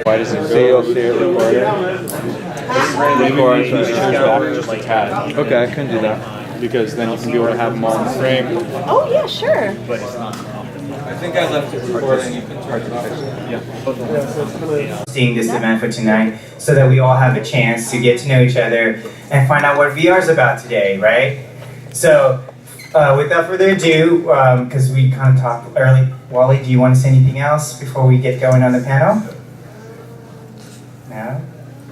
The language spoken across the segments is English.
Why does it say recording? Just a tad. Okay, I can do that. Because then you can be able to have them all in the frame. Oh yeah, sure. I think I left it recording. You can turn it off. Yeah. Seeing this event for tonight so that we all have a chance to get to know each other and find out what VR is about today, right? So, without further ado, because we kind of talked early, Wally, do you want to say anything else before we get going on the panel? No?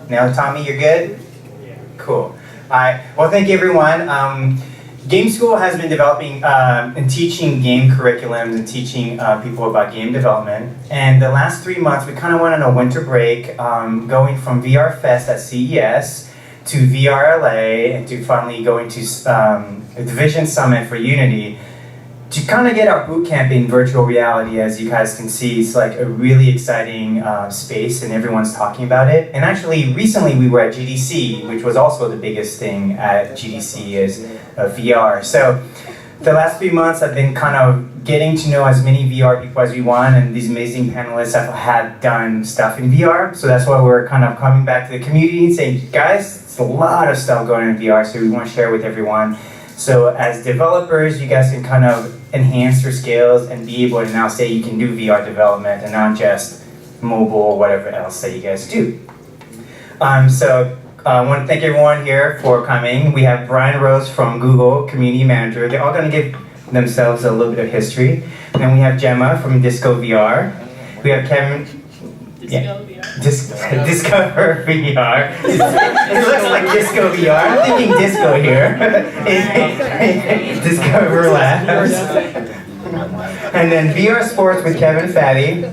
No, Tommy, you're good? Cool. All right. Well, thank you, everyone. Game School has been developing and teaching game curriculums and teaching people about game development. And the last 3 months, we kind of went on a winter break, going from VR Fest at CES to VR LA and to finally going to a Division Summit for Unity to kind of get our boot camp in virtual reality. As you guys can see, it's like a really exciting space and everyone's talking about it. And actually, recently we were at GDC, which was also the biggest thing at GDC is VR. So the last 3 months I've been kind of getting to know as many VR people as we want, and these amazing panelists have done stuff in VR. So that's why we're kind of coming back to the community and saying, guys, it's a lot of stuff going on in VR, so we want to share with everyone. So as developers, you guys can kind of enhance your skills and be able to now say you can do VR development and not just mobile or whatever else that you guys do. So I want to thank everyone here for coming. We have Brian Rose from Google, Community Manager. They're all going to give themselves a little bit of history. And then we have Gemma from Disco VR. We have Kevin. Discover VR. It looks like Disco VR. I'm thinking disco here. Discover Labs. And then VR Sports with Kevin Fatty.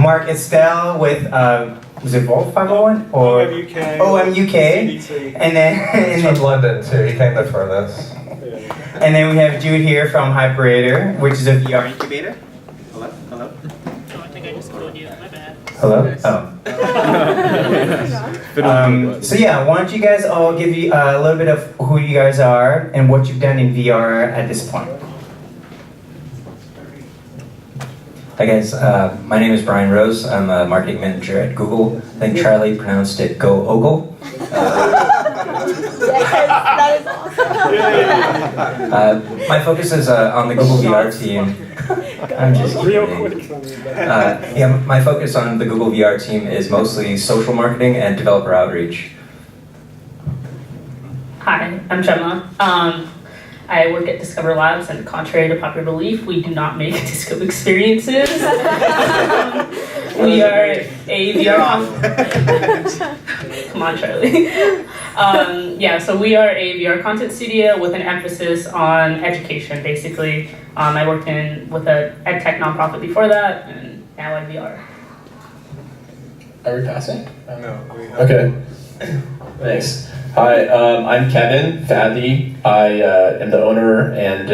Mark Estelle with, was it Volt 501? Or OMUK. And then... He's from London too, he came the furthest. And then we have Jude here from Hyperator, which is a VR incubator. Hello? Hello? Oh, I think I just called you. My bad. Hello? Oh. So yeah, why don't you guys all give you a little bit of who you guys are and what you've done in VR at this point. Hi guys, my name is Brian Rose. I'm a marketing manager at Google. I think Charlie pronounced it Go Ogle. Yes, that is awesome. My focus is on the Google VR team. I'm just kidding. Yeah, my focus on the Google VR team is mostly social marketing and developer outreach. Hi, I'm Gemma. I work at Discover Labs, and contrary to popular belief, we do not make disco experiences. We are a VR... Come on, Charlie. Yeah, so we are a VR content studio with an emphasis on education, basically. I worked with an ed tech nonprofit before that, and now at VR. Are we passing? No. Okay. Thanks. Hi, I'm Kevin Fathy. I am the owner and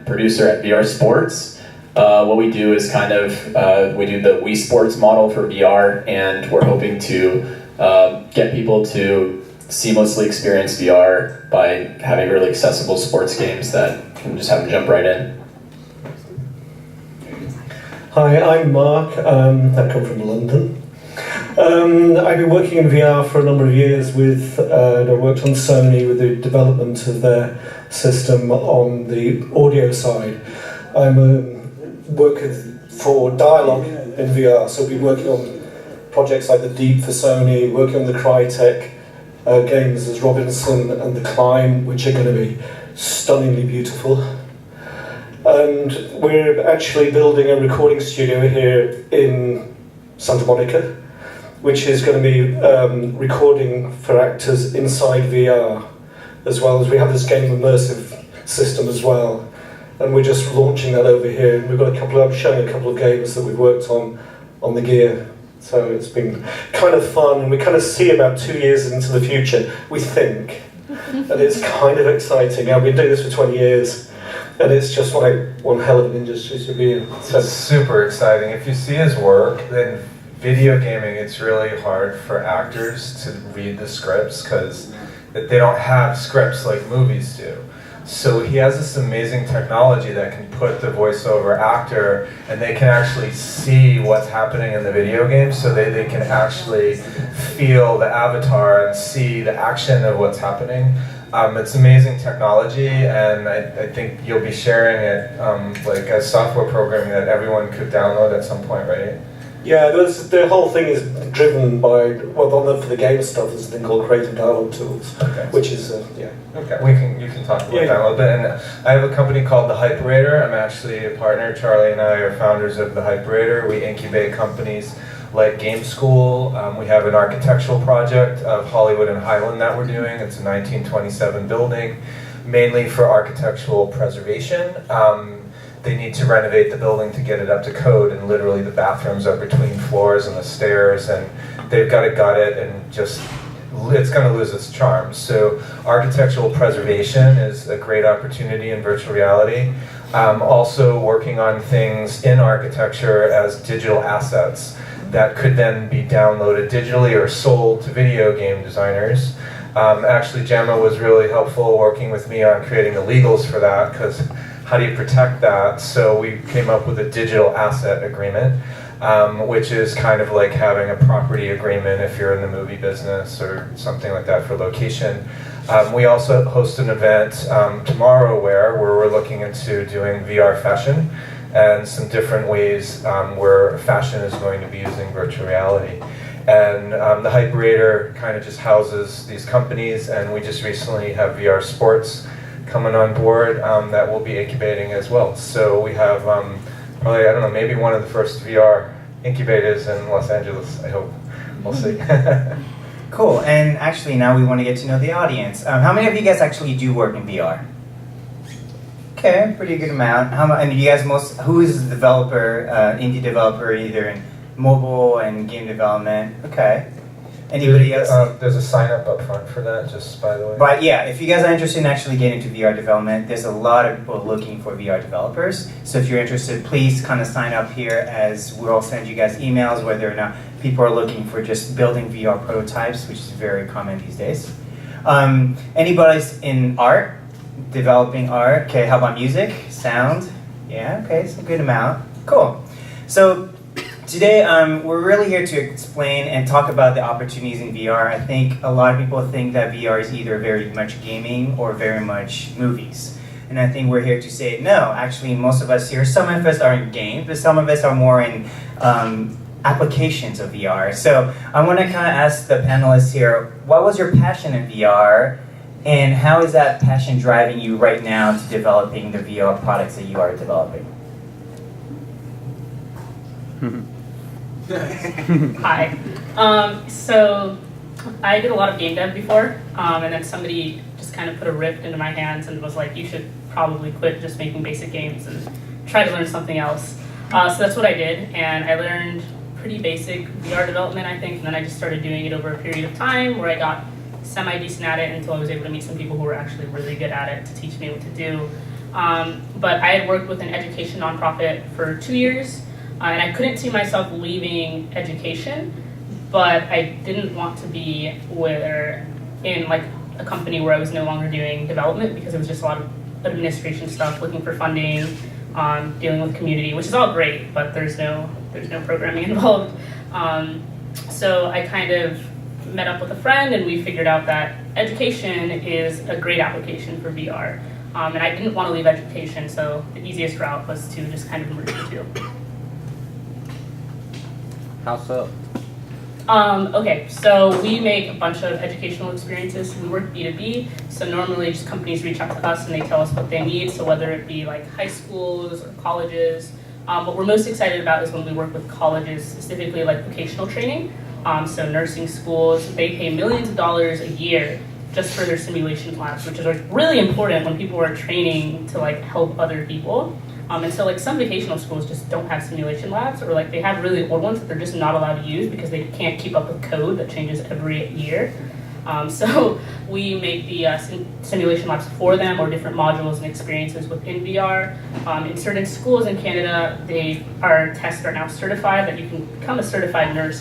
producer at VR Sports. What we do is we do the Wii Sports model for VR, and we're hoping to get people to seamlessly experience VR by having really accessible sports games that can just have them jump right in. Hi, I'm Mark. I come from London. I've been working in VR for a number of years I worked on Sony with the development of their system on the audio side. I'm working for Dialogue in VR, so I've been working on projects like the Deep for Sony, working on the Crytek games as Robinson and The Climb, which are going to be stunningly beautiful. And we're actually building a recording studio here in Santa Monica, which is going to be recording for actors inside VR, as well as we have this game immersive system as well. And we're just launching that over here. We've got I'm showing a couple of games that we've worked on the gear. So it's been kind of fun, and we kind of see about 2 years into the future, we think. And it's kind of exciting. I've been doing this for 20 years, and it's just like one hell of an industry to be in. So, It's super exciting. If you see his work, then video gaming, it's really hard for actors to read the scripts because they don't have scripts like movies do. So he has this amazing technology that can put the voiceover actor and they can actually see what's happening in the video game, so they can actually feel the avatar and see the action of what's happening. It's amazing technology, and I think you'll be sharing it like as software programming that everyone could download at some point, right? yeah, the whole thing is driven by, well, for the game stuff, there's a thing called Creative Dialogue Tools, Okay. which is, yeah. Okay, you can talk about that a little bit. And I have a company called The Hyperator. I'm actually a partner. Charlie and I are founders of The Hyperator. We incubate companies like Game School. We have an architectural project of Hollywood and Highland that we're doing. It's a 1927 building, mainly for architectural preservation. They need to renovate the building to get it up to code, and literally the bathrooms are between floors and the stairs, and they've got to gut it, and just it's going to lose its charm. So architectural preservation is a great opportunity in virtual reality. Also working on things in architecture as digital assets that could then be downloaded digitally or sold to video game designers. Actually, Gemma was really helpful working with me on creating the legals for that, because how do you protect that? So we came up with a digital asset agreement, which is kind of like having a property agreement if you're in the movie business or something like that for location. We also host an event tomorrow where we're looking into doing VR fashion and some different ways where fashion is going to be using virtual reality. And the Hyperator kind of just houses these companies, and we just recently have VR Sports coming on board that we'll be incubating as well. So we have probably, I don't know, maybe one of the first VR incubators in Los Angeles, I hope. We'll see. Cool, and actually now we want to get to know the audience. How many of you guys actually do work in VR? Okay, pretty good amount. And you guys who is a developer, indie developer, either in mobile and game development? Okay. Anybody else? There's a sign up front for that, just by the way. But yeah, if you guys are interested in actually getting into VR development, there's a lot of people looking for VR developers. So if you're interested, please kind of sign up here, as we'll send you guys emails whether or not people are looking for just building VR prototypes, which is very common these days. Anybody's in art, developing art? Okay, how about music, sound? Yeah, okay, it's a good amount. Cool. So today, we're really here to explain and talk about the opportunities in VR. I think a lot of people think that VR is either very much gaming or very much movies. And I think we're here to say, no, actually most of us here, some of us are in games, but some of us are more in applications of VR. So I want to kind of ask the panelists here, what was your passion in VR? And how is that passion driving you right now to developing the VR products that you are developing? Hi. So I did a lot of game dev before, and then somebody just kind of put a rift into my hands and was like, you should probably quit just making basic games and try to learn something else. So that's what I did, and I learned pretty basic VR development, I think, and then I just started doing it over a period of time where I got semi-decent at it until I was able to meet some people who were actually really good at it to teach me what to do. But I had worked with an education nonprofit for 2 years, and I couldn't see myself leaving education, but I didn't want to be in like a company where I was no longer doing development, because it was just a lot of administration stuff, looking for funding, dealing with community, which is all great, but there's no programming involved. So I kind of met up with a friend, and we figured out that education is a great application for VR. And I didn't want to leave education, so the easiest route was to just kind of merge the two. How so? Okay, so we make a bunch of educational experiences. We work B2B, so normally just companies reach out to us and they tell us what they need, so whether it be like high schools or colleges. What we're most excited about is when we work with colleges, specifically like vocational training. So nursing schools, they pay millions of dollars a year just for their simulation labs, which is like really important when people are training to like help other people. And so like some vocational schools just don't have simulation labs, or like they have really old ones that they're just not allowed to use because they can't keep up with code that changes every year. So we make the simulation labs for them, or different modules and experiences within VR. In certain schools in Canada, our tests are now certified that you can become a certified nurse